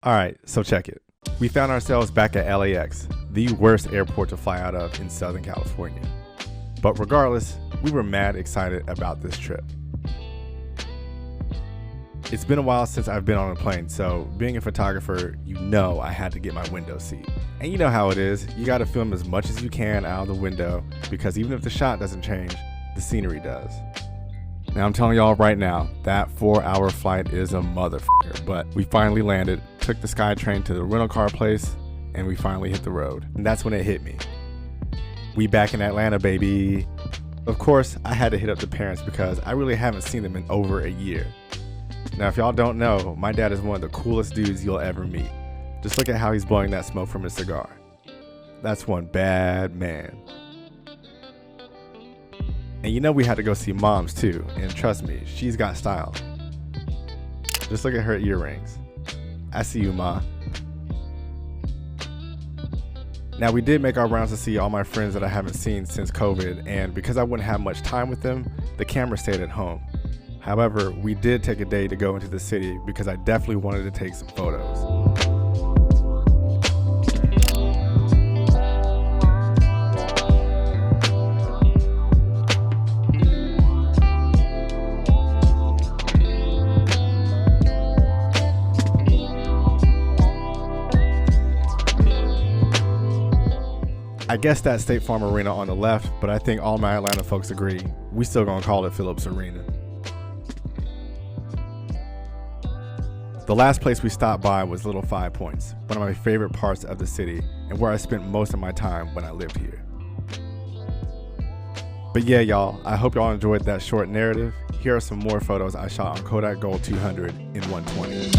Alright, so check it. We found ourselves back at LAX, the worst airport to fly out of in Southern California. But regardless, we were mad excited about this trip. It's been a while since I've been on a plane, so being a photographer, you know I had to get my window seat. And you know how it is, you gotta film as much as you can out of the window, because even if the shot doesn't change, the scenery does. Now I'm telling y'all right now, that 4-hour flight is a motherfucker, but we finally landed, took the SkyTrain to the rental car place, and we finally hit the road. And that's when it hit me. We back in Atlanta, baby. Of course, I had to hit up the parents because I really haven't seen them in over a year. Now, if y'all don't know, my dad is one of the coolest dudes you'll ever meet. Just look at how he's blowing that smoke from his cigar. That's one bad man. And you know we had to go see Mom's too, and trust me, she's got style. Just look at her earrings. I see you, Ma. Now we did make our rounds to see all my friends that I haven't seen since COVID, and because I wouldn't have much time with them, the camera stayed at home. However, we did take a day to go into the city because I definitely wanted to take some photos. I guess that's State Farm Arena on the left, but I think all my Atlanta folks agree, we still gonna call it Phillips Arena. The last place we stopped by was Little 5 Points, one of my favorite parts of the city and where I spent most of my time when I lived here. But yeah, y'all, I hope y'all enjoyed that short narrative. Here are some more photos I shot on Kodak Gold 200 in 120.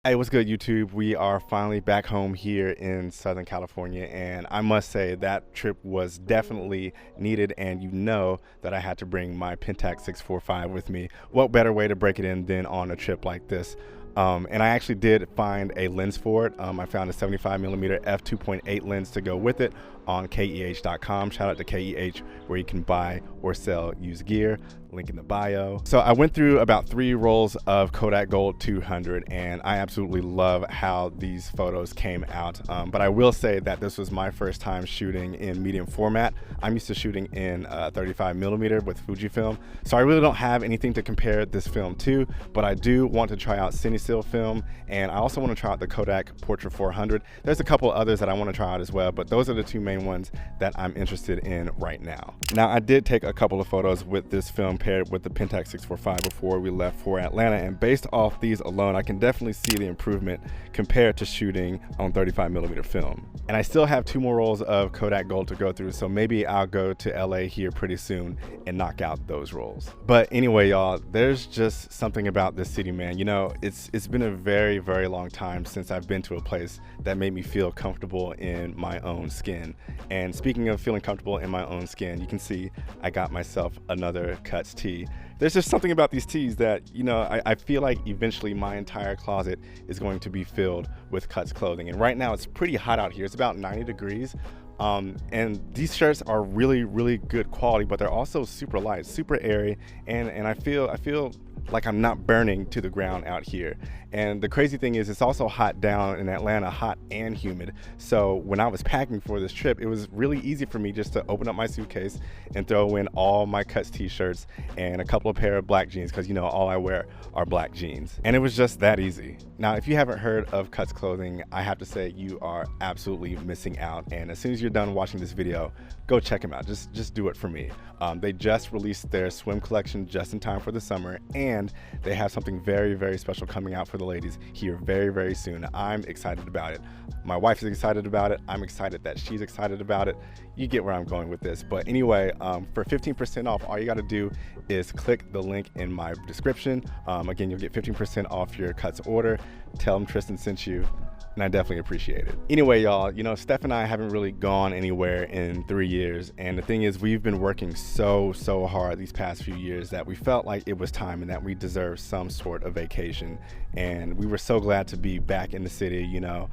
Hey, what's good, YouTube? We are finally back home here in Southern California, and I must say that trip was definitely needed, and you know that I had to bring my Pentax 645 with me. What better way to break it in than on a trip like this? And I actually did find a lens for it. I found a 75mm f2.8 lens to go with it on KEH.com. Shout out to KEH, where you can buy or sell used gear. Link in the bio. So I went through about 3 rolls of Kodak Gold 200, and I absolutely love how these photos came out. But I will say that this was my first time shooting in medium format. I'm used to shooting in 35mm with Fujifilm, so I really don't have anything to compare this film to, but I do want to try out CineStill film, and I also want to try out the Kodak Portra 400. There's a couple others that I want to try out as well, but those are the 2 main ones that I'm interested in right now. Now, I did take a couple of photos with this film paired with the Pentax 645 before we left for Atlanta, and based off these alone, I can definitely see the improvement compared to shooting on 35mm film. And I still have 2 more rolls of Kodak Gold to go through, so maybe I'll go to LA here pretty soon and knock out those rolls. But anyway, y'all, there's just something about this city, man. You know, it's been a very, very long time since I've been to a place that made me feel comfortable in my own skin. And speaking of feeling comfortable in my own skin, you can see I got myself another Cuts tee. There's just something about these tees that, you know, I feel like eventually my entire closet is going to be filled with Cuts clothing. And right now it's pretty hot out here. It's about 90 degrees. And these shirts are really, really good quality, but they're also super light, super airy, and I feel like I'm not burning to the ground out here. And the crazy thing is, it's also hot down in Atlanta, hot and humid. So when I was packing for this trip, it was really easy for me just to open up my suitcase and throw in all my Cuts t-shirts and a couple of pair of black jeans, because you know all I wear are black jeans. And it was just that easy. Now, if you haven't heard of Cuts clothing, I have to say you are absolutely missing out. And as soon as you're done watching this video, go check them out. Just do it for me. They just released their swim collection just in time for the summer, and they have something very, very special coming out for the ladies here very, very soon. I'm excited about it. My wife is excited about it. I'm excited that she's excited about it. You get where I'm going with this. But anyway, for 15% off, all you got to do is click the link in my description. Again, you'll get 15% off your Cuts order. Tell them Tristan sent you, and I definitely appreciate it. Anyway, y'all, you know, Steph and I haven't really gone anywhere in 3 years, and the thing is, we've been working so hard these past few years that we felt like it was time and that we deserved some sort of vacation, and we were so glad to be back in the city. You know,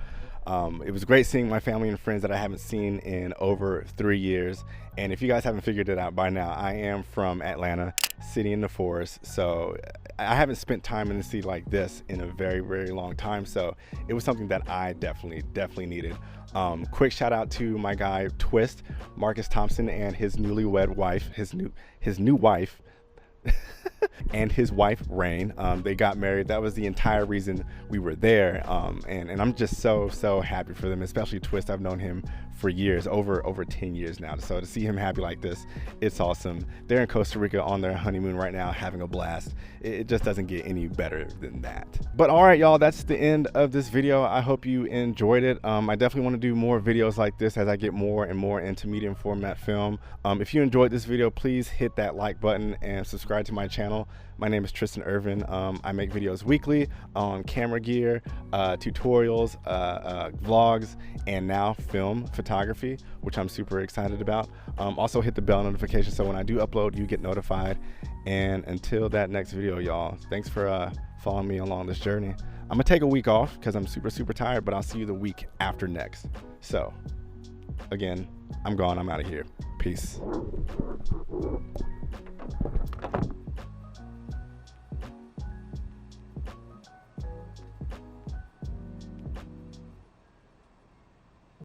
it was great seeing my family and friends that I haven't seen in over 3 years. And if you guys haven't figured it out by now, I am from Atlanta, city in the forest, so I haven't spent time in the city like this in a very, very long time. So it was something that I definitely needed. Quick shout out to my guy Twist, Marcus Thompson, and his newlywed wife, his new wife. And his wife Rain. They got married. That was the entire reason we were there, and I'm just so happy for them, especially Twist. I've known him for years, over 10 years now, so to see him happy like this, it's awesome. They're in Costa Rica on their honeymoon right now, having a blast. It just doesn't get any better than that. But all right, y'all, that's the end of this video. I hope you enjoyed it. I definitely want to do more videos like this as I get more and more into medium format film. If you enjoyed this video, please hit that like button and subscribe to my channel. My name is Tristan Irvin. I make videos weekly on camera gear, tutorials, vlogs, and now film photography, which I'm super excited about. Also hit the bell notification so when I do upload, you get notified. And until that next video, y'all, thanks for following me along this journey. I'm gonna take a week off because I'm super tired, but I'll see you the week after next. So again, I'm gone. I'm out of here. Peace.